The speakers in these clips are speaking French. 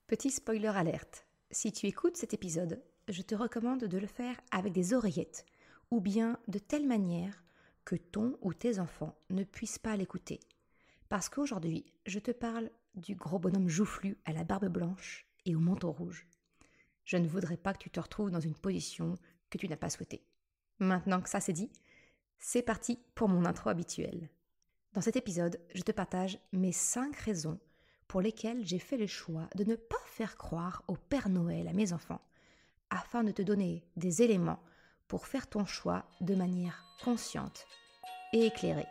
Petit spoiler alerte, si tu écoutes cet épisode, je te recommande de le faire avec des oreillettes ou bien de telle manière que ton ou tes enfants ne puissent pas l'écouter. Parce qu'aujourd'hui, je te parle du gros bonhomme joufflu à la barbe blanche et au manteau rouge. Je ne voudrais pas que tu te retrouves dans une position que tu n'as pas souhaitée. Maintenant que ça c'est dit, c'est parti pour mon intro habituelle. Dans cet épisode, je te partage mes 5 raisons pour lesquelles j'ai fait le choix de ne pas faire croire au Père Noël à mes enfants, afin de te donner des éléments pour faire ton choix de manière consciente et éclairée.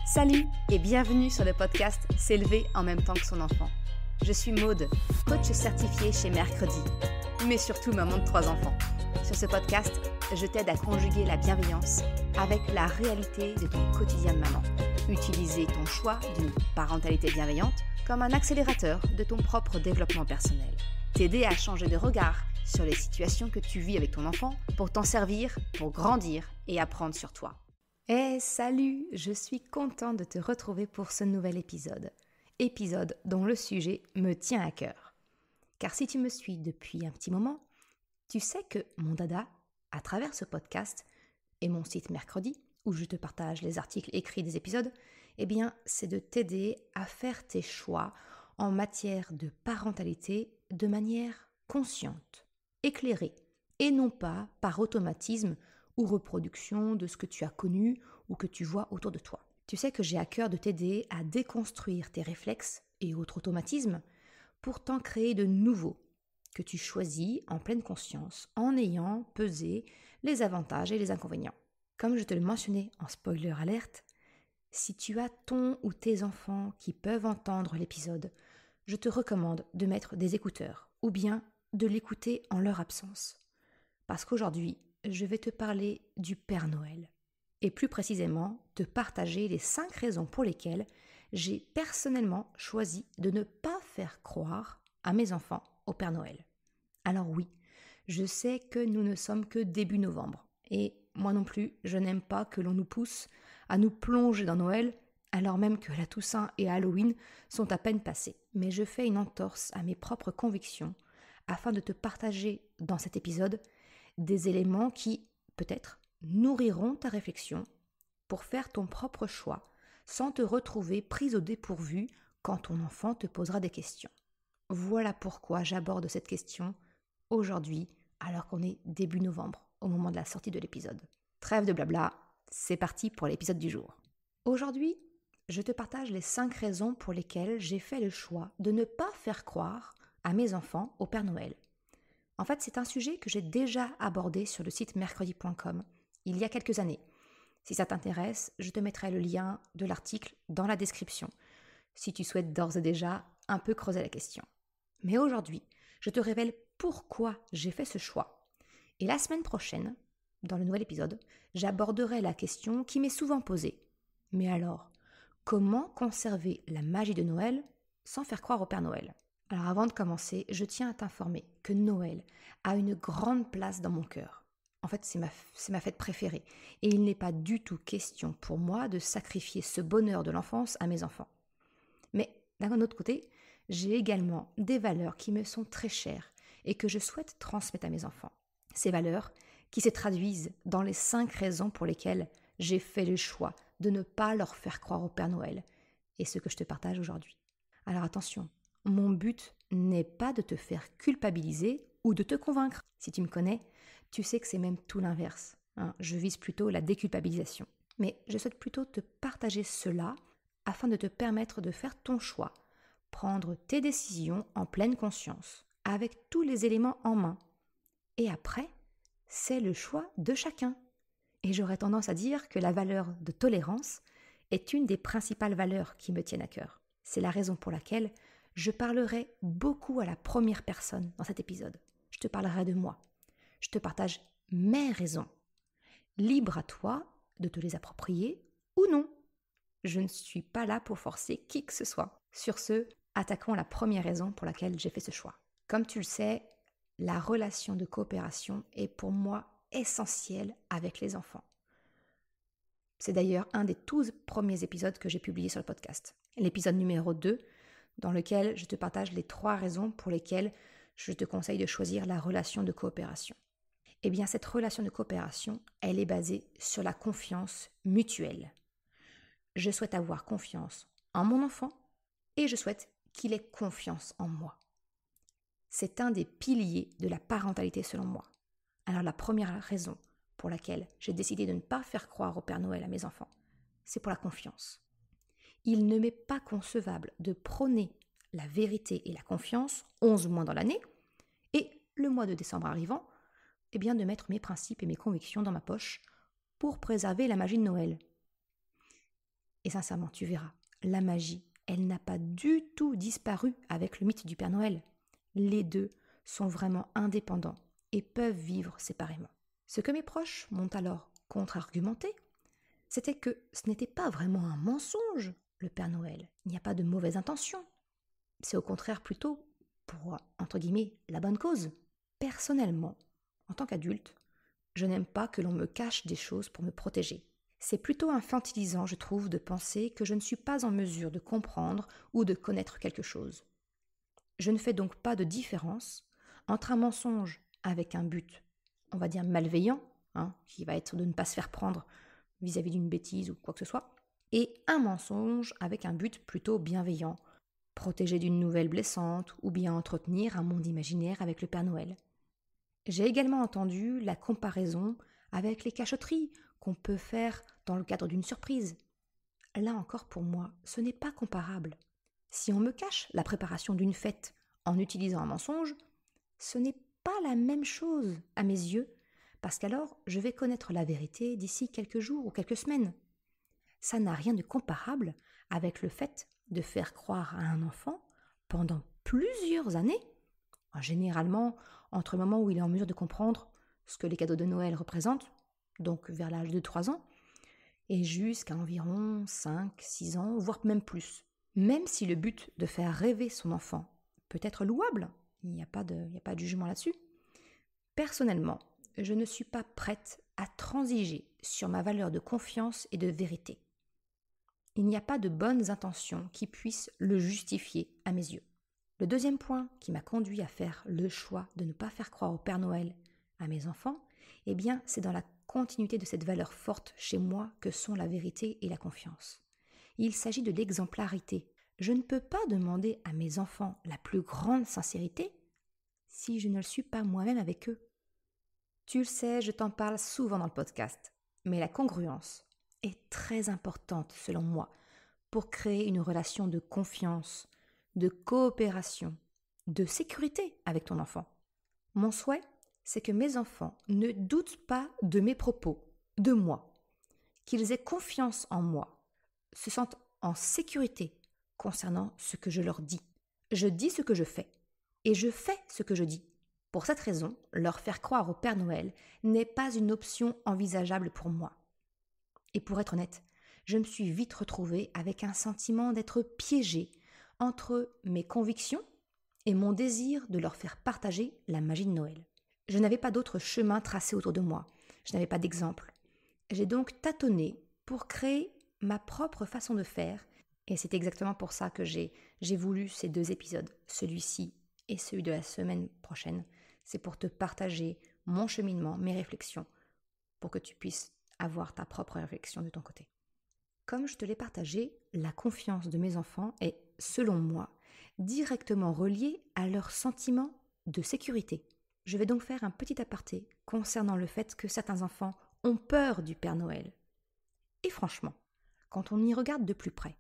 Salut et bienvenue sur le podcast S'élever en même temps que son enfant. Je suis Maude, coach certifiée chez Mercredi, mais surtout maman de 3 enfants. Sur ce podcast, je t'aide à conjuguer la bienveillance avec la réalité de ton quotidien de maman. Utiliser ton choix d'une parentalité bienveillante comme un accélérateur de ton propre développement personnel. T'aider à changer de regard sur les situations que tu vis avec ton enfant pour t'en servir, pour grandir et apprendre sur toi. Salut, je suis contente de te retrouver pour ce nouvel épisode. Épisode dont le sujet me tient à cœur. Car si tu me suis depuis un petit moment, tu sais que mon dada, à travers ce podcast et mon site Mercredi, où je te partage les articles écrits des épisodes, c'est de t'aider à faire tes choix en matière de parentalité de manière consciente, éclairée, et non pas par automatisme ou reproduction de ce que tu as connu ou que tu vois autour de toi. Tu sais que j'ai à cœur de t'aider à déconstruire tes réflexes et autres automatismes pour t'en créer de nouveaux que tu choisis en pleine conscience en ayant pesé les avantages et les inconvénients. Comme je te le mentionnais en spoiler alerte, si tu as ton ou tes enfants qui peuvent entendre l'épisode, je te recommande de mettre des écouteurs ou bien de l'écouter en leur absence. Parce qu'aujourd'hui, je vais te parler du Père Noël et plus précisément te partager les 5 raisons pour lesquelles j'ai personnellement choisi de ne pas faire croire à mes enfants au Père Noël. Alors oui, je sais que nous ne sommes que début novembre et moi non plus, je n'aime pas que l'on nous pousse à nous plonger dans Noël alors même que la Toussaint et Halloween sont à peine passés. Mais je fais une entorse à mes propres convictions afin de te partager dans cet épisode des éléments qui, peut-être, nourriront ta réflexion pour faire ton propre choix sans te retrouver prise au dépourvu quand ton enfant te posera des questions. Voilà pourquoi j'aborde cette question aujourd'hui alors qu'on est début novembre au moment de la sortie de l'épisode. Trêve de blabla, c'est parti pour l'épisode du jour. Aujourd'hui, je te partage les 5 raisons pour lesquelles j'ai fait le choix de ne pas faire croire à mes enfants au Père Noël. En fait, c'est un sujet que j'ai déjà abordé sur le site mercredi.com il y a quelques années. Si ça t'intéresse, je te mettrai le lien de l'article dans la description, si tu souhaites d'ores et déjà un peu creuser la question. Mais aujourd'hui, je te révèle pourquoi j'ai fait ce choix. Et la semaine prochaine, dans le nouvel épisode, j'aborderai la question qui m'est souvent posée. Mais alors, comment conserver la magie de Noël sans faire croire au Père Noël ? Alors avant de commencer, je tiens à t'informer que Noël a une grande place dans mon cœur. En fait, c'est ma fête préférée. Et il n'est pas du tout question pour moi de sacrifier ce bonheur de l'enfance à mes enfants. Mais d'un autre côté, j'ai également des valeurs qui me sont très chères et que je souhaite transmettre à mes enfants. Ces valeurs qui se traduisent dans les 5 raisons pour lesquelles j'ai fait le choix de ne pas leur faire croire au Père Noël et ce que je te partage aujourd'hui. Alors attention, mon but n'est pas de te faire culpabiliser ou de te convaincre. Si tu me connais, tu sais que c'est même tout l'inverse. Je vise plutôt la déculpabilisation. Mais je souhaite plutôt te partager cela afin de te permettre de faire ton choix, prendre tes décisions en pleine conscience, avec tous les éléments en main. Et après, c'est le choix de chacun. Et j'aurais tendance à dire que la valeur de tolérance est une des principales valeurs qui me tiennent à cœur. C'est la raison pour laquelle je parlerai beaucoup à la première personne dans cet épisode. Je te parlerai de moi. Je te partage mes raisons. Libre à toi de te les approprier ou non. Je ne suis pas là pour forcer qui que ce soit. Sur ce, attaquons la première raison pour laquelle j'ai fait ce choix. Comme tu le sais, la relation de coopération est pour moi essentielle avec les enfants. C'est d'ailleurs un des 12 premiers épisodes que j'ai publiés sur le podcast. L'épisode numéro 2 dans lequel je te partage les 3 raisons pour lesquelles je te conseille de choisir la relation de coopération. Eh bien, cette relation de coopération, elle est basée sur la confiance mutuelle. Je souhaite avoir confiance en mon enfant et je souhaite qu'il ait confiance en moi. C'est un des piliers de la parentalité selon moi. Alors la première raison pour laquelle j'ai décidé de ne pas faire croire au Père Noël à mes enfants, c'est pour la confiance. Il ne m'est pas concevable de prôner la vérité et la confiance 11 mois dans l'année et le mois de décembre arrivant, eh bien de mettre mes principes et mes convictions dans ma poche pour préserver la magie de Noël. Et sincèrement, tu verras, la magie, elle n'a pas du tout disparu avec le mythe du Père Noël. Les deux sont vraiment indépendants et peuvent vivre séparément. Ce que mes proches m'ont alors contre-argumenté, c'était que ce n'était pas vraiment un mensonge, le Père Noël. Il n'y a pas de mauvaise intention. C'est au contraire plutôt pour, entre guillemets, la bonne cause. Personnellement, en tant qu'adulte, je n'aime pas que l'on me cache des choses pour me protéger. C'est plutôt infantilisant, je trouve, de penser que je ne suis pas en mesure de comprendre ou de connaître quelque chose. Je ne fais donc pas de différence entre un mensonge avec un but, on va dire malveillant, qui va être de ne pas se faire prendre vis-à-vis d'une bêtise ou quoi que ce soit, et un mensonge avec un but plutôt bienveillant, protéger d'une nouvelle blessante ou bien entretenir un monde imaginaire avec le Père Noël. J'ai également entendu la comparaison avec les cachotteries qu'on peut faire dans le cadre d'une surprise. Là encore pour moi, ce n'est pas comparable. Si on me cache la préparation d'une fête en utilisant un mensonge, ce n'est pas la même chose à mes yeux, parce qu'alors je vais connaître la vérité d'ici quelques jours ou quelques semaines. Ça n'a rien de comparable avec le fait de faire croire à un enfant pendant plusieurs années, généralement entre le moment où il est en mesure de comprendre ce que les cadeaux de Noël représentent, donc vers l'âge de 3 ans, et jusqu'à environ 5, 6 ans, voire même plus. Même si le but de faire rêver son enfant peut être louable, il n'y a pas de jugement là-dessus, personnellement, je ne suis pas prête à transiger sur ma valeur de confiance et de vérité. Il n'y a pas de bonnes intentions qui puissent le justifier à mes yeux. Le deuxième point qui m'a conduit à faire le choix de ne pas faire croire au Père Noël à mes enfants, eh bien, c'est dans la continuité de cette valeur forte chez moi que sont la vérité et la confiance. Il s'agit de l'exemplarité. Je ne peux pas demander à mes enfants la plus grande sincérité si je ne le suis pas moi-même avec eux. Tu le sais, je t'en parle souvent dans le podcast, mais la congruence est très importante selon moi pour créer une relation de confiance, de coopération, de sécurité avec ton enfant. Mon souhait, c'est que mes enfants ne doutent pas de mes propos, de moi, qu'ils aient confiance en moi, se sentent en sécurité concernant ce que je leur dis. Je dis ce que je fais et je fais ce que je dis. Pour cette raison, leur faire croire au Père Noël n'est pas une option envisageable pour moi. Et pour être honnête, je me suis vite retrouvée avec un sentiment d'être piégée entre mes convictions et mon désir de leur faire partager la magie de Noël. Je n'avais pas d'autre chemin tracé autour de moi, je n'avais pas d'exemple. J'ai donc tâtonné pour créer ma propre façon de faire, et c'est exactement pour ça que j'ai voulu ces 2 épisodes, celui-ci et celui de la semaine prochaine. C'est pour te partager mon cheminement, mes réflexions, pour que tu puisses avoir ta propre réflexion de ton côté. Comme je te l'ai partagé, la confiance de mes enfants est, selon moi, directement reliée à leur sentiment de sécurité. Je vais donc faire un petit aparté concernant le fait que certains enfants ont peur du Père Noël. Et franchement, quand on y regarde de plus près,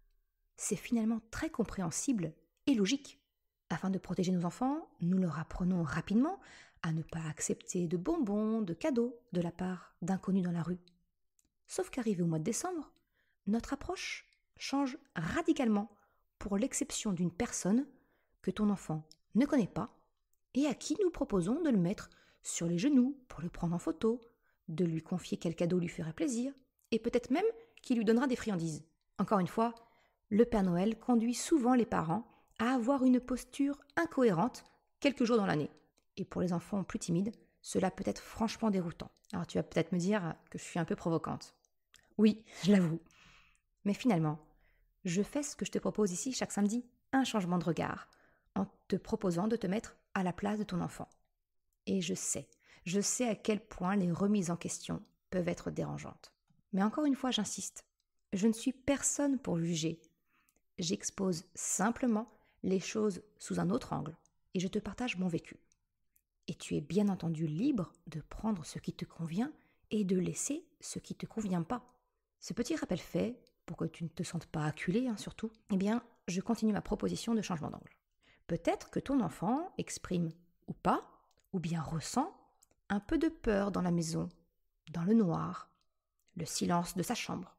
c'est finalement très compréhensible et logique. Afin de protéger nos enfants, nous leur apprenons rapidement à ne pas accepter de bonbons, de cadeaux de la part d'inconnus dans la rue. Sauf qu'arrivé au mois de décembre, notre approche change radicalement pour l'exception d'une personne que ton enfant ne connaît pas et à qui nous proposons de le mettre sur les genoux pour le prendre en photo, de lui confier quel cadeau lui ferait plaisir et peut-être même qu'il lui donnera des friandises. Encore une fois, le Père Noël conduit souvent les parents à avoir une posture incohérente quelques jours dans l'année. Et pour les enfants plus timides, cela peut être franchement déroutant. Alors tu vas peut-être me dire que je suis un peu provocante. Oui, je l'avoue. Mais finalement, je fais ce que je te propose ici chaque samedi. un changement de regard en te proposant de te mettre à la place de ton enfant. Et je sais à quel point les remises en question peuvent être dérangeantes. Mais encore une fois, j'insiste, je ne suis personne pour juger. J'expose simplement les choses sous un autre angle et je te partage mon vécu. Et tu es bien entendu libre de prendre ce qui te convient et de laisser ce qui ne te convient pas. Ce petit rappel fait, pour que tu ne te sentes pas acculé surtout, je continue ma proposition de changement d'angle. Peut-être que ton enfant exprime ou pas, ou bien ressent un peu de peur dans la maison, dans le noir, le silence de sa chambre.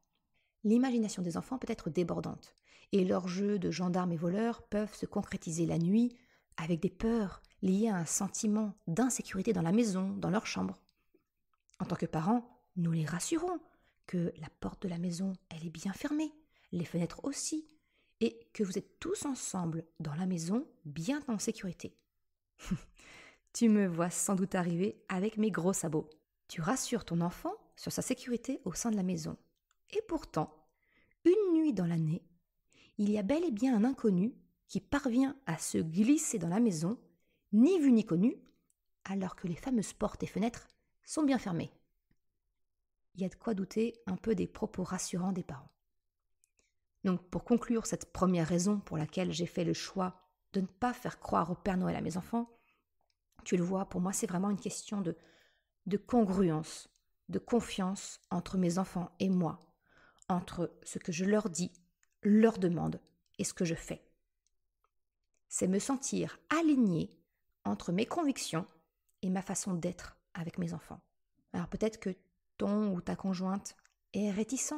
L'imagination des enfants peut être débordante, et leurs jeux de gendarmes et voleurs peuvent se concrétiser la nuit avec des peurs liées à un sentiment d'insécurité dans la maison, dans leur chambre. En tant que parents, nous les rassurons que la porte de la maison, elle est bien fermée, les fenêtres aussi, et que vous êtes tous ensemble dans la maison, bien en sécurité. Tu me vois sans doute arriver avec mes gros sabots. Tu rassures ton enfant sur sa sécurité au sein de la maison. Et pourtant, une nuit dans l'année, il y a bel et bien un inconnu qui parvient à se glisser dans la maison, ni vu ni connu, alors que les fameuses portes et fenêtres sont bien fermées. Il y a de quoi douter un peu des propos rassurants des parents. Donc pour conclure cette première raison pour laquelle j'ai fait le choix de ne pas faire croire au Père Noël à mes enfants, tu le vois, pour moi c'est vraiment une question de congruence, de confiance entre mes enfants et moi, entre ce que je leur dis, leur demande et ce que je fais. C'est me sentir aligné entre mes convictions et ma façon d'être avec mes enfants. Alors peut-être que ton ou ta conjointe est réticent.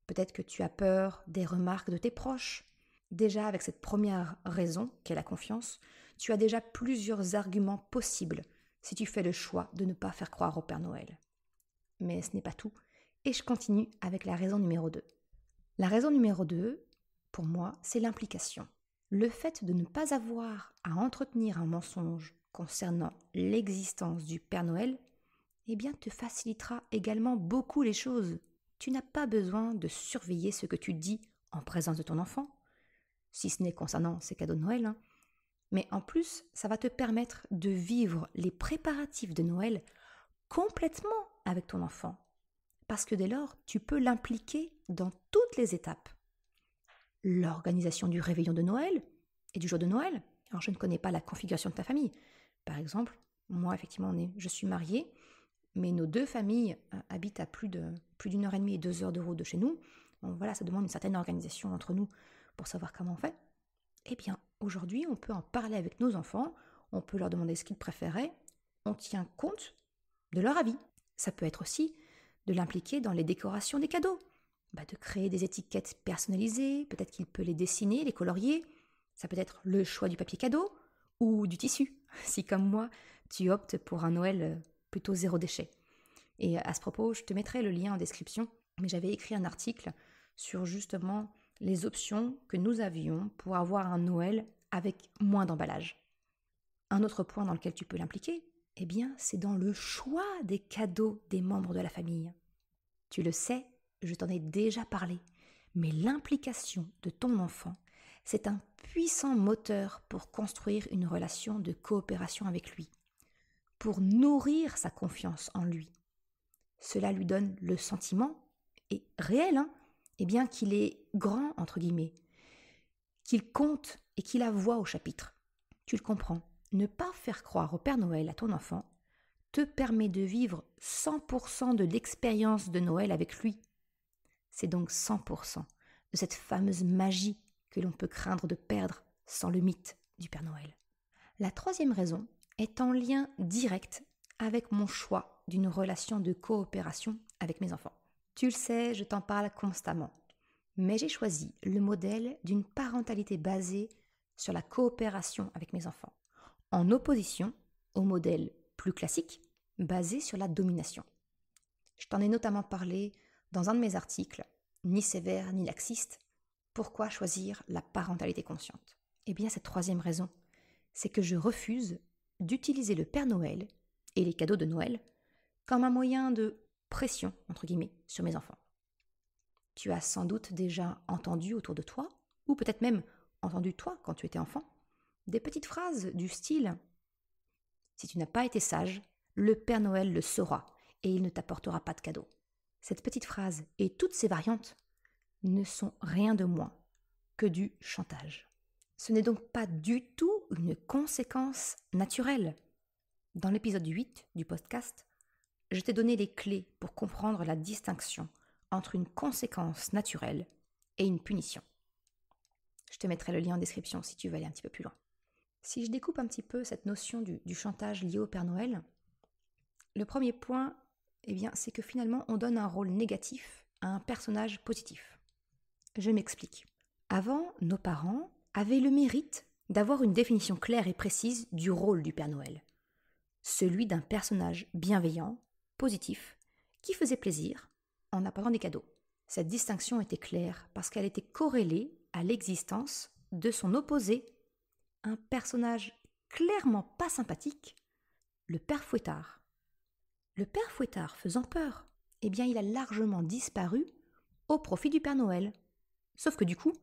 Peut-être que tu as peur des remarques de tes proches. Déjà, avec cette première raison, qu'est la confiance, tu as déjà plusieurs arguments possibles si tu fais le choix de ne pas faire croire au Père Noël. Mais ce n'est pas tout, et je continue avec la raison numéro 2. La raison numéro 2, pour moi, c'est l'implication. Le fait de ne pas avoir à entretenir un mensonge concernant l'existence du Père Noël, te facilitera également beaucoup les choses. Tu n'as pas besoin de surveiller ce que tu dis en présence de ton enfant, si ce n'est concernant ses cadeaux de Noël, mais en plus, ça va te permettre de vivre les préparatifs de Noël complètement avec ton enfant, parce que dès lors, tu peux l'impliquer dans toutes les étapes. L'organisation du réveillon de Noël et du jour de Noël. Alors, je ne connais pas la configuration de ta famille. Par exemple, moi, effectivement, je suis mariée, mais nos deux familles habitent à plus d'une heure et demie et 2 heures de route de chez nous. Donc voilà, ça demande une certaine organisation entre nous pour savoir comment on fait. Aujourd'hui, on peut en parler avec nos enfants, on peut leur demander ce qu'ils préféraient, on tient compte de leur avis. Ça peut être aussi de l'impliquer dans les décorations des cadeaux, de créer des étiquettes personnalisées, peut-être qu'il peut les dessiner, les colorier. Ça peut être le choix du papier cadeau ou du tissu, si comme moi, tu optes pour un Noël plutôt 0 déchet. Et à ce propos, je te mettrai le lien en description, mais j'avais écrit un article sur justement les options que nous avions pour avoir un Noël avec moins d'emballage. Un autre point dans lequel tu peux l'impliquer, c'est dans le choix des cadeaux des membres de la famille. Tu le sais, je t'en ai déjà parlé, mais l'implication de ton enfant, c'est un puissant moteur pour construire une relation de coopération avec lui, pour nourrir sa confiance en lui. Cela lui donne le sentiment, et réel, qu'il est grand, entre guillemets, qu'il compte et qu'il a voix au chapitre. Tu le comprends, ne pas faire croire au Père Noël à ton enfant te permet de vivre 100% de l'expérience de Noël avec lui. C'est donc 100% de cette fameuse magie que l'on peut craindre de perdre sans le mythe du Père Noël. La troisième raison est en lien direct avec mon choix d'une relation de coopération avec mes enfants. Tu le sais, je t'en parle constamment, mais j'ai choisi le modèle d'une parentalité basée sur la coopération avec mes enfants, en opposition au modèle plus classique basé sur la domination. Je t'en ai notamment parlé dans un de mes articles, ni sévère ni laxiste, pourquoi choisir la parentalité consciente. Cette troisième raison, c'est que je refuse d'utiliser le Père Noël et les cadeaux de Noël comme un moyen de pression, entre guillemets, sur mes enfants. Tu as sans doute déjà entendu autour de toi, ou peut-être même entendu toi quand tu étais enfant, des petites phrases du style « Si tu n'as pas été sage, le Père Noël le saura et il ne t'apportera pas de cadeau. » Cette petite phrase et toutes ses variantes ne sont rien de moins que du chantage. Ce n'est donc pas du tout une conséquence naturelle. Dans l'épisode 8 du podcast, je t'ai donné les clés pour comprendre la distinction entre une conséquence naturelle et une punition. Je te mettrai le lien en description si tu veux aller un petit peu plus loin. Si je découpe un petit peu cette notion du chantage lié au Père Noël, le premier point, c'est que finalement on donne un rôle négatif à un personnage positif. Je m'explique. Avant, nos parents avaient le mérite d'avoir une définition claire et précise du rôle du Père Noël. Celui d'un personnage bienveillant, positif, qui faisait plaisir en apportant des cadeaux. Cette distinction était claire parce qu'elle était corrélée à l'existence de son opposé, un personnage clairement pas sympathique, le Père Fouettard. Le Père Fouettard faisant peur, il a largement disparu au profit du Père Noël. Sauf que du coup,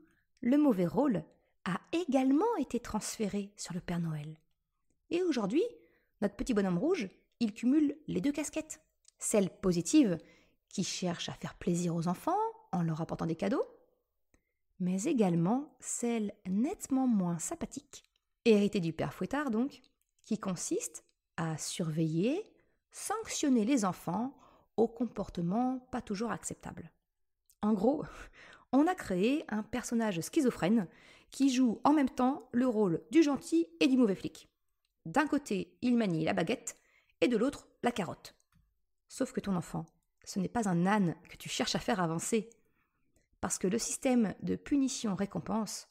le mauvais rôle a également été transféré sur le Père Noël. Et aujourd'hui, notre petit bonhomme rouge, il cumule les deux casquettes. Celle positive, qui cherche à faire plaisir aux enfants en leur apportant des cadeaux, mais également celle nettement moins sympathique, héritée du Père Fouettard donc, qui consiste à surveiller, sanctionner les enfants au comportement pas toujours acceptable. En gros, on a créé un personnage schizophrène qui joue en même temps le rôle du gentil et du mauvais flic. D'un côté, il manie la baguette et de l'autre, la carotte. Sauf que ton enfant, ce n'est pas un âne que tu cherches à faire avancer. Parce que le système de punition-récompense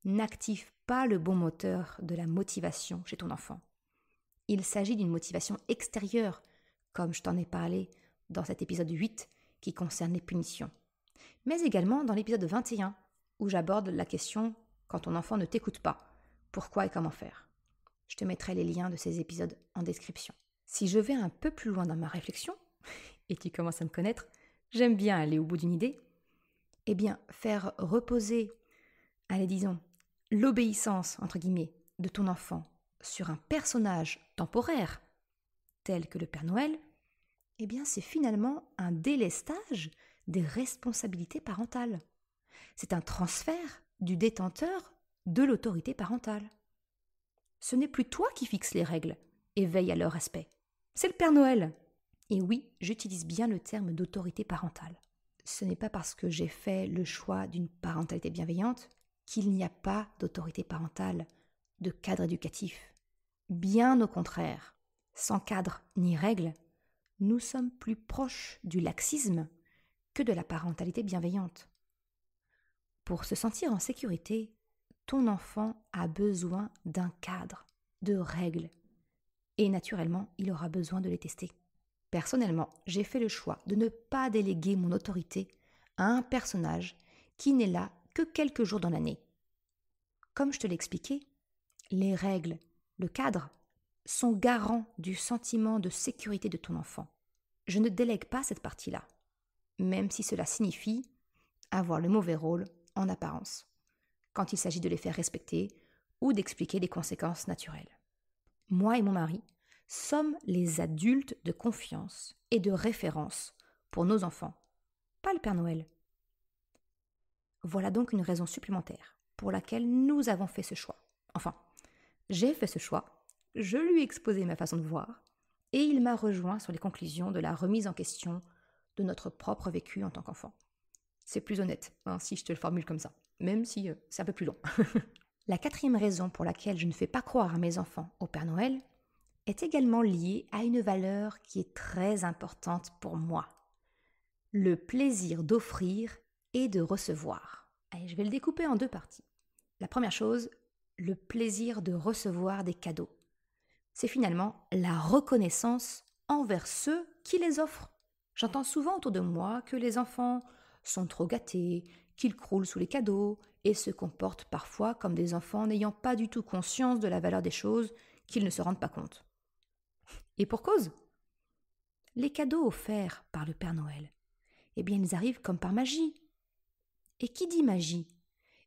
n'active pas le bon moteur de la motivation chez ton enfant. Il s'agit d'une motivation extérieure, comme je t'en ai parlé dans cet épisode 8 qui concerne les punitions. Mais également dans l'épisode 21, où j'aborde la question « Quand ton enfant ne t'écoute pas, pourquoi et comment faire ?» Je te mettrai les liens de ces épisodes en description. Si je vais un peu plus loin dans ma réflexion, et tu commences à me connaître, j'aime bien aller au bout d'une idée, faire reposer, l'obéissance, entre guillemets, de ton enfant sur un personnage temporaire, tel que le Père Noël, c'est finalement un délestage des responsabilités parentales. C'est un transfert du détenteur de l'autorité parentale. Ce n'est plus toi qui fixes les règles et veille à leur respect. C'est le Père Noël. Et oui, j'utilise bien le terme d'autorité parentale. Ce n'est pas parce que j'ai fait le choix d'une parentalité bienveillante qu'il n'y a pas d'autorité parentale, de cadre éducatif. Bien au contraire, sans cadre ni règles, nous sommes plus proches du laxisme que de la parentalité bienveillante. Pour se sentir en sécurité, ton enfant a besoin d'un cadre, de règles, et naturellement, il aura besoin de les tester. Personnellement, j'ai fait le choix de ne pas déléguer mon autorité à un personnage qui n'est là que quelques jours dans l'année. Comme je te l'ai expliqué, les règles, le cadre, sont garants du sentiment de sécurité de ton enfant. Je ne délègue pas cette partie-là, même si cela signifie avoir le mauvais rôle en apparence, quand il s'agit de les faire respecter ou d'expliquer les conséquences naturelles. Moi et mon mari sommes les adultes de confiance et de référence pour nos enfants, pas le Père Noël. Voilà donc une raison supplémentaire pour laquelle nous avons fait ce choix. Enfin, j'ai fait ce choix, je lui ai exposé ma façon de voir, et il m'a rejoint sur les conclusions de la remise en question de notre propre vécu en tant qu'enfant. C'est plus honnête, si je te le formule comme ça, même si c'est un peu plus long. La quatrième raison pour laquelle je ne fais pas croire à mes enfants au Père Noël est également liée à une valeur qui est très importante pour moi. Le plaisir d'offrir et de recevoir. Allez, je vais le découper en deux parties. La première chose, le plaisir de recevoir des cadeaux. C'est finalement la reconnaissance envers ceux qui les offrent. J'entends souvent autour de moi que les enfants sont trop gâtés, qu'ils croulent sous les cadeaux et se comportent parfois comme des enfants n'ayant pas du tout conscience de la valeur des choses, qu'ils ne se rendent pas compte. Et pour cause, les cadeaux offerts par le Père Noël, ils arrivent comme par magie. Et qui dit magie,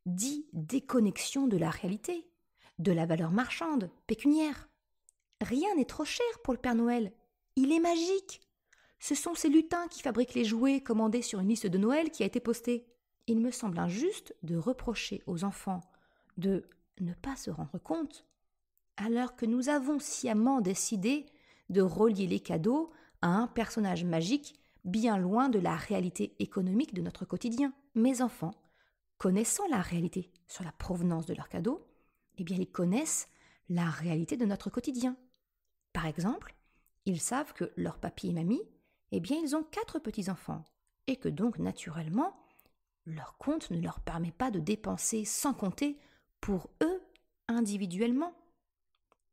dit déconnexion de la réalité, de la valeur marchande, pécuniaire. Rien n'est trop cher pour le Père Noël. Il est magique. Ce sont ces lutins qui fabriquent les jouets commandés sur une liste de Noël qui a été postée. Il me semble injuste de reprocher aux enfants de ne pas se rendre compte, alors que nous avons sciemment décidé de relier les cadeaux à un personnage magique bien loin de la réalité économique de notre quotidien. Mes enfants, connaissant la réalité sur la provenance de leurs cadeaux, eh bien ils connaissent la réalité de notre quotidien. Par exemple, ils savent que leur papy et mamie, eh bien ils ont 4 petits-enfants, et que donc naturellement, leur compte ne leur permet pas de dépenser sans compter pour eux individuellement.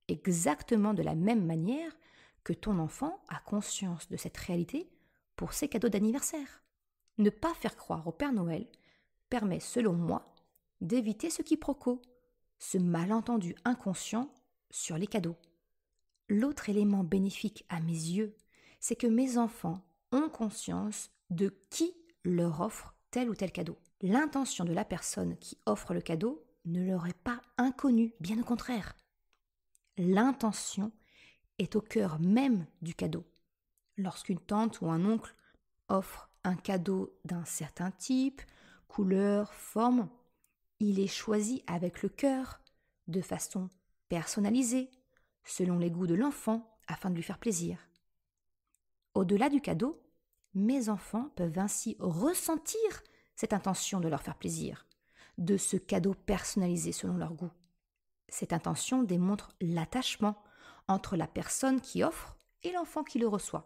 Exactement de la même manière que ton enfant a conscience de cette réalité pour ses cadeaux d'anniversaire. Ne pas faire croire au Père Noël permet, selon moi, d'éviter ce quiproquo, ce malentendu inconscient sur les cadeaux. L'autre élément bénéfique à mes yeux, c'est que mes enfants ont conscience de qui leur offre tel ou tel cadeau. L'intention de la personne qui offre le cadeau ne leur est pas inconnue, bien au contraire. L'intention est au cœur même du cadeau. Lorsqu'une tante ou un oncle offre un cadeau d'un certain type, couleur, forme, il est choisi avec le cœur, de façon personnalisée, selon les goûts de l'enfant, afin de lui faire plaisir. Au-delà du cadeau, mes enfants peuvent ainsi ressentir cette intention de leur faire plaisir, de ce cadeau personnalisé selon leur goût. Cette intention démontre l'attachement entre la personne qui offre et l'enfant qui le reçoit.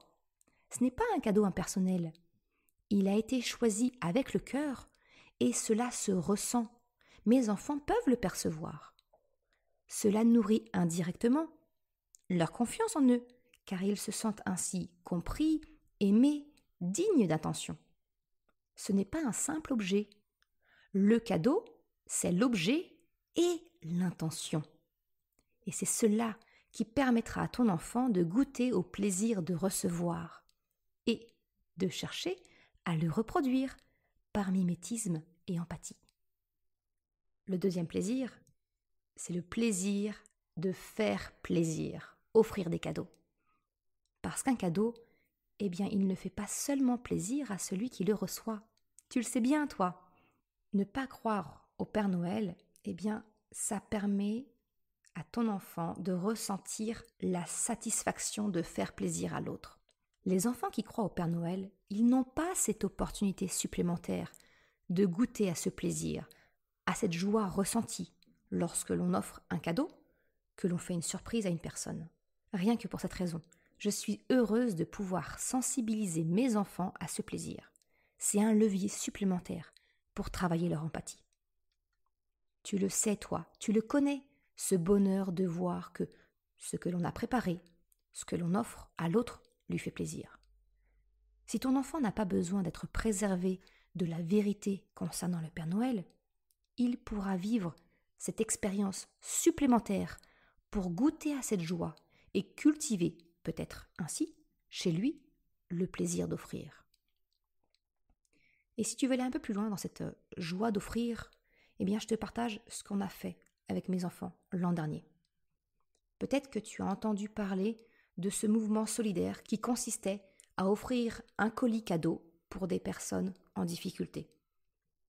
Ce n'est pas un cadeau impersonnel. Il a été choisi avec le cœur et cela se ressent. Mes enfants peuvent le percevoir. Cela nourrit indirectement leur confiance en eux, car ils se sentent ainsi compris, aimés, dignes d'attention. Ce n'est pas un simple objet. Le cadeau, c'est l'objet et l'intention. Et c'est cela qui permettra à ton enfant de goûter au plaisir de recevoir et de chercher à le reproduire par mimétisme et empathie. Le deuxième plaisir, c'est le plaisir de faire plaisir, offrir des cadeaux. Parce qu'un cadeau, eh bien, il ne fait pas seulement plaisir à celui qui le reçoit. Tu le sais bien, toi. Ne pas croire au Père Noël, eh bien, ça permet à ton enfant de ressentir la satisfaction de faire plaisir à l'autre. Les enfants qui croient au Père Noël, ils n'ont pas cette opportunité supplémentaire de goûter à ce plaisir, à cette joie ressentie lorsque l'on offre un cadeau, que l'on fait une surprise à une personne. Rien que pour cette raison, je suis heureuse de pouvoir sensibiliser mes enfants à ce plaisir. C'est un levier supplémentaire pour travailler leur empathie. Tu le sais, toi, tu le connais, ce bonheur de voir que ce que l'on a préparé, ce que l'on offre à l'autre lui fait plaisir. Si ton enfant n'a pas besoin d'être préservé de la vérité concernant le Père Noël, il pourra vivre cette expérience supplémentaire pour goûter à cette joie et cultiver, peut-être ainsi, chez lui, le plaisir d'offrir. Et si tu veux aller un peu plus loin dans cette joie d'offrir, eh bien je te partage ce qu'on a fait avec mes enfants l'an dernier. Peut-être que tu as entendu parler de ce mouvement solidaire qui consistait à offrir un colis cadeau pour des personnes en difficulté.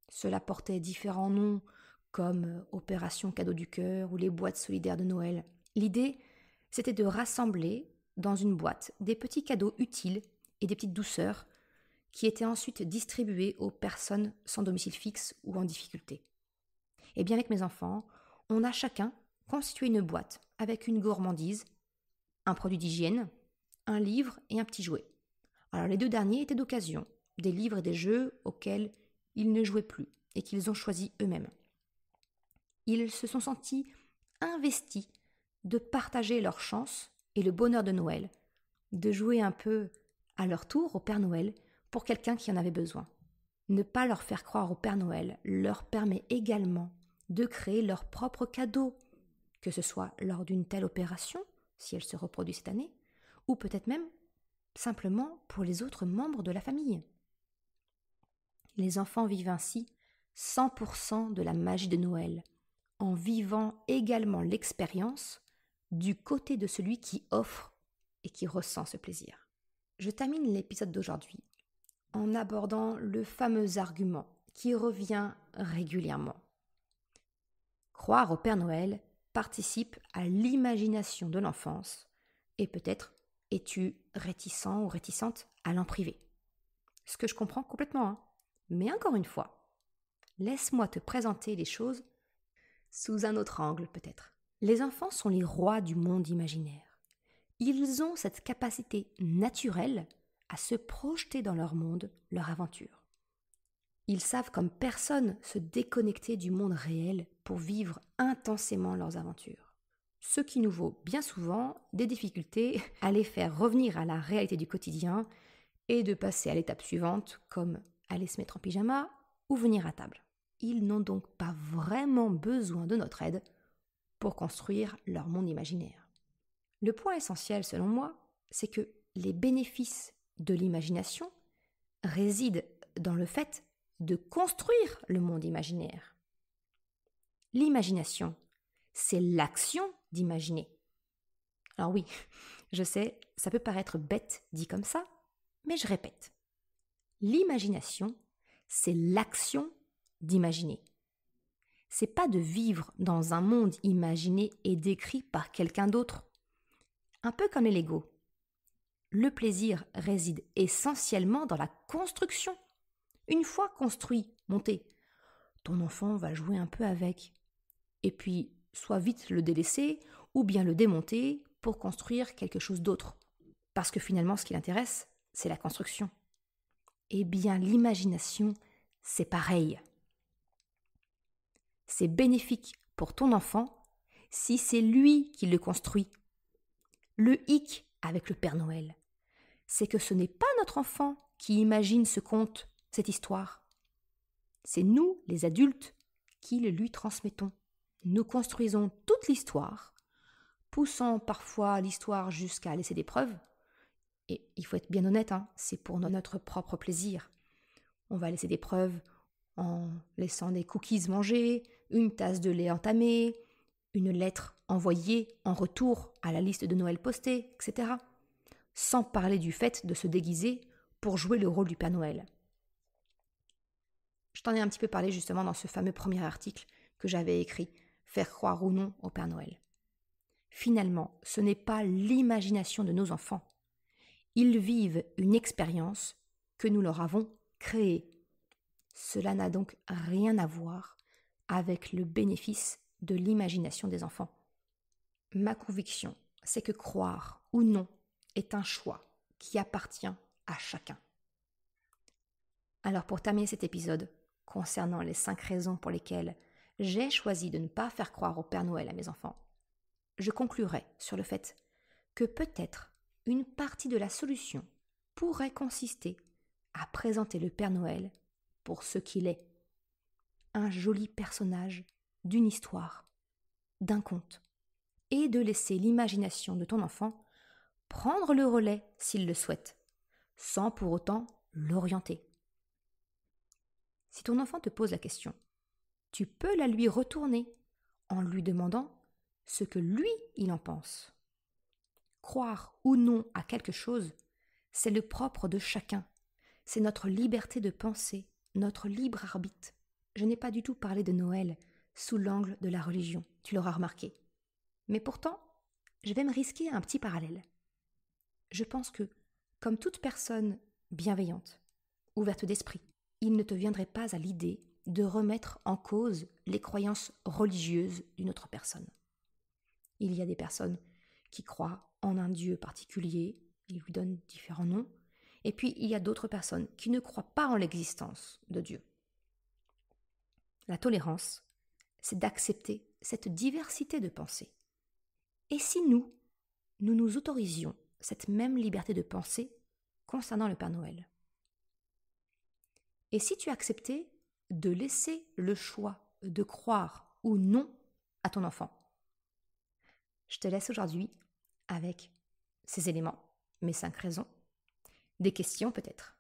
Cela portait différents noms comme Opération Cadeau du Cœur ou les boîtes solidaires de Noël. L'idée, c'était de rassembler dans une boîte des petits cadeaux utiles et des petites douceurs qui étaient ensuite distribués aux personnes sans domicile fixe ou en difficulté. Et bien avec mes enfants, on a chacun constitué une boîte avec une gourmandise, un produit d'hygiène, un livre et un petit jouet. Alors les 2 derniers étaient d'occasion, des livres et des jeux auxquels ils ne jouaient plus et qu'ils ont choisis eux-mêmes. Ils se sont sentis investis de partager leur chance et le bonheur de Noël, de jouer un peu à leur tour au Père Noël pour quelqu'un qui en avait besoin. Ne pas leur faire croire au Père Noël leur permet également de créer leur propre cadeau, que ce soit lors d'une telle opération, si elle se reproduit cette année, ou peut-être même simplement pour les autres membres de la famille. Les enfants vivent ainsi 100% de la magie de Noël, en vivant également l'expérience du côté de celui qui offre et qui ressent ce plaisir. Je termine l'épisode d'aujourd'hui en abordant le fameux argument qui revient régulièrement. Croire au Père Noël participe à l'imagination de l'enfance et peut-être es-tu réticent ou réticente à l'en priver. Ce que je comprends complètement, hein. Mais encore une fois, laisse-moi te présenter les choses sous un autre angle peut-être. Les enfants sont les rois du monde imaginaire. Ils ont cette capacité naturelle à se projeter dans leur monde, leur aventure. Ils savent comme personne se déconnecter du monde réel pour vivre intensément leurs aventures. Ce qui nous vaut bien souvent des difficultés à les faire revenir à la réalité du quotidien et de passer à l'étape suivante comme aller se mettre en pyjama ou venir à table. Ils n'ont donc pas vraiment besoin de notre aide pour construire leur monde imaginaire. Le point essentiel selon moi, c'est que les bénéfices de l'imagination résident dans le fait de construire le monde imaginaire. L'imagination, c'est l'action d'imaginer. Alors oui, je sais, ça peut paraître bête dit comme ça, mais je répète. L'imagination, c'est l'action d'imaginer. C'est pas de vivre dans un monde imaginé et décrit par quelqu'un d'autre. Un peu comme les Lego. Le plaisir réside essentiellement dans la construction. Une fois construit, monté, ton enfant va jouer un peu avec. Et puis, soit vite le délaisser ou bien le démonter pour construire quelque chose d'autre. Parce que finalement, ce qui l'intéresse, c'est la construction. Eh bien, l'imagination, c'est pareil. C'est bénéfique pour ton enfant si c'est lui qui le construit. Le hic avec le Père Noël, c'est que ce n'est pas notre enfant qui imagine ce conte, cette histoire. C'est nous, les adultes, qui le lui transmettons. Nous construisons toute l'histoire, poussant parfois l'histoire jusqu'à laisser des preuves. Et il faut être bien honnête, c'est pour notre propre plaisir. On va laisser des preuves en laissant des cookies mangés, une tasse de lait entamée, une lettre envoyée en retour à la liste de Noël postée, etc. Sans parler du fait de se déguiser pour jouer le rôle du Père Noël. Je t'en ai un petit peu parlé justement dans ce fameux premier article que j'avais écrit, Faire croire ou non au Père Noël. Finalement, ce n'est pas l'imagination de nos enfants. Ils vivent une expérience que nous leur avons créée. Cela n'a donc rien à voir avec le bénéfice de l'imagination des enfants. Ma conviction, c'est que croire ou non est un choix qui appartient à chacun. Alors pour terminer cet épisode, concernant les 5 raisons pour lesquelles j'ai choisi de ne pas faire croire au Père Noël à mes enfants, je conclurai sur le fait que peut-être une partie de la solution pourrait consister à présenter le Père Noël pour ce qu'il est. Un joli personnage d'une histoire, d'un conte, et de laisser l'imagination de ton enfant prendre le relais s'il le souhaite, sans pour autant l'orienter. Si ton enfant te pose la question, tu peux la lui retourner en lui demandant ce que lui, il en pense. Croire ou non à quelque chose, c'est le propre de chacun. C'est notre liberté de penser, notre libre arbitre. Je n'ai pas du tout parlé de Noël sous l'angle de la religion, tu l'auras remarqué. Mais pourtant, je vais me risquer à un petit parallèle. Je pense que, comme toute personne bienveillante, ouverte d'esprit, il ne te viendrait pas à l'idée de remettre en cause les croyances religieuses d'une autre personne. Il y a des personnes qui croient en un Dieu particulier, ils lui donnent différents noms, et puis il y a d'autres personnes qui ne croient pas en l'existence de Dieu. La tolérance, c'est d'accepter cette diversité de pensée. Et si nous nous autorisions cette même liberté de pensée concernant le Père Noël? Et si tu acceptais de laisser le choix de croire ou non à ton enfant? Je te laisse aujourd'hui avec ces éléments, mes 5 raisons, des questions peut-être.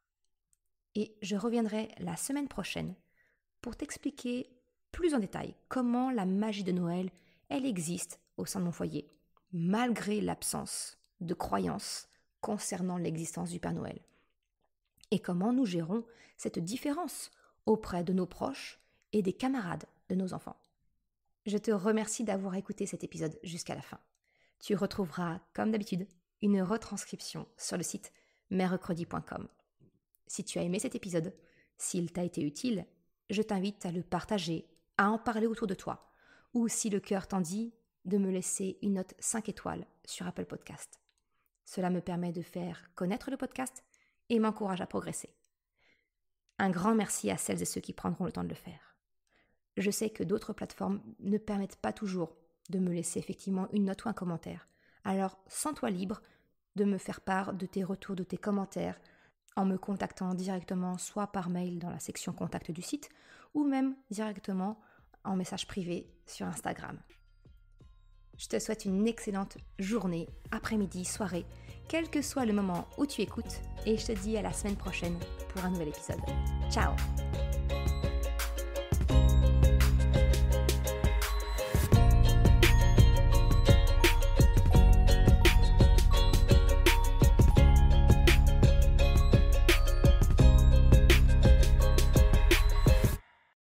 Et je reviendrai la semaine prochaine pour t'expliquer plus en détail comment la magie de Noël, elle existe au sein de mon foyer, malgré l'absence de croyances concernant l'existence du Père Noël. Et comment nous gérons cette différence auprès de nos proches et des camarades de nos enfants. Je te remercie d'avoir écouté cet épisode jusqu'à la fin. Tu retrouveras, comme d'habitude, une retranscription sur le site mercredi.com. Si tu as aimé cet épisode, s'il t'a été utile, je t'invite à le partager, à en parler autour de toi, ou si le cœur t'en dit, de me laisser une note 5 étoiles sur Apple Podcast. Cela me permet de faire connaître le podcast et m'encourage à progresser. Un grand merci à celles et ceux qui prendront le temps de le faire. Je sais que d'autres plateformes ne permettent pas toujours de me laisser effectivement une note ou un commentaire. Alors, sens-toi libre de me faire part de tes retours, de tes commentaires, en me contactant directement soit par mail dans la section contact du site, ou même directement en message privé sur Instagram. Je te souhaite une excellente journée, après-midi, soirée, quel que soit le moment où tu écoutes, et je te dis à la semaine prochaine pour un nouvel épisode. Ciao!